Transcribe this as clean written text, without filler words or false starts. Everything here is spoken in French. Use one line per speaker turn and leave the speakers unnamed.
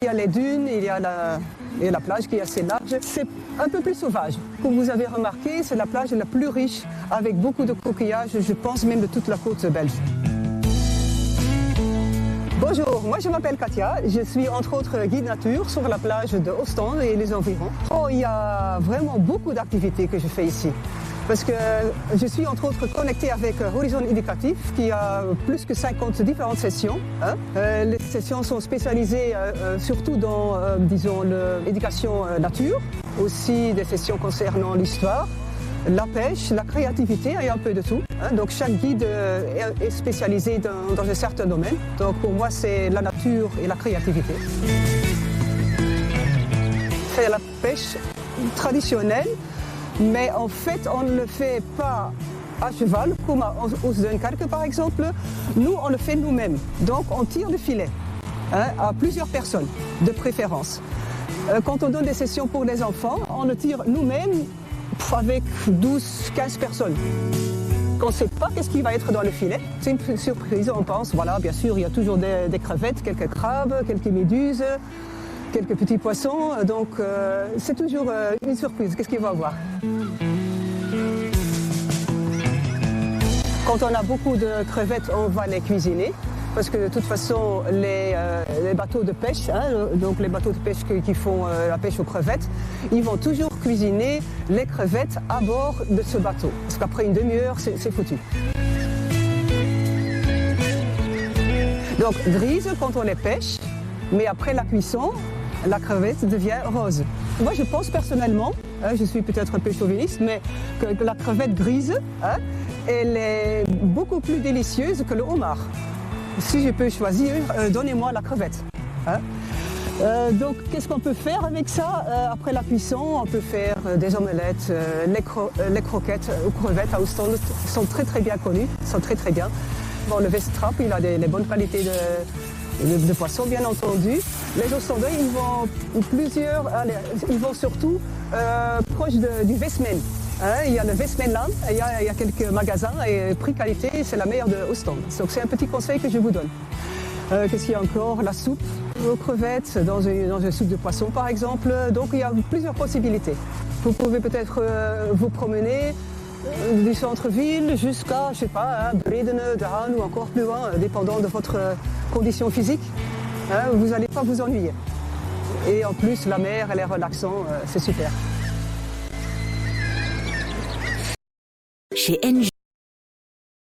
Il y a les dunes, il y a la plage qui est assez large. C'est un peu plus sauvage. Comme vous avez remarqué, c'est la plage la plus riche, avec beaucoup de coquillages, je pense même de toute la côte belge. Bonjour, moi je m'appelle Katia, je suis entre autres guide nature sur la plage de Ostende et les environs. Il y a vraiment beaucoup d'activités que je fais ici. Parce que je suis entre autres connectée avec Horizon Éducatif qui a plus que 50 différentes sessions. Les sessions sont spécialisées surtout dans, disons, l'éducation nature, aussi des sessions concernant l'histoire, la pêche, la créativité et un peu de tout. Donc chaque guide est spécialisé dans un certain domaine. Donc pour moi c'est la nature et la créativité. C'est la pêche traditionnelle. Mais en fait, on ne le fait pas à cheval, comme à Oostduinkerke par exemple. Nous, on le fait nous-mêmes. Donc, on tire le filet à plusieurs personnes, de préférence. Quand on donne des sessions pour les enfants, on le tire nous-mêmes avec 12-15 personnes. On ne sait pas qu'est-ce qui va être dans le filet. C'est une surprise, on pense. Voilà, bien sûr, il y a toujours des crevettes, quelques crabes, quelques méduses, quelques petits poissons, donc c'est toujours une surprise. Qu'est-ce qu'il va avoir? Quand on a beaucoup de crevettes, on va les cuisiner, parce que de toute façon, les bateaux de pêche, donc les bateaux de pêche qui font la pêche aux crevettes, ils vont toujours cuisiner les crevettes à bord de ce bateau, parce qu'après une demi-heure, c'est foutu. Donc grise quand on les pêche, mais après la cuisson, la crevette devient rose. Moi, je pense personnellement, je suis peut-être un peu chauviniste, mais que la crevette grise, elle est beaucoup plus délicieuse que le homard. Si je peux choisir, donnez-moi la crevette. Donc, qu'est-ce qu'on peut faire avec ça? Après la cuisson, on peut faire des omelettes, les croquettes aux crevettes à Ostende sont très très bien connues, sont très très bien. Bon, le Westrap, il a les bonnes qualités de poissons, bien entendu. Les Ostendais, ils vont surtout proche du Westmain. Il y a le Westmainland, il y a quelques magasins et prix qualité, c'est la meilleure de Ostende. Donc c'est un petit conseil que je vous donne. Qu'est-ce qu'il y a encore? La soupe aux crevettes, dans une soupe de poisson par exemple. Donc il y a plusieurs possibilités. Vous pouvez peut-être vous promener du centre-ville jusqu'à, je sais pas, Bredene, De Haan ou encore plus loin, dépendant de votre condition physique. Vous n'allez pas vous ennuyer. Et en plus, la mer, elle est relaxante, c'est super.
Chez NG.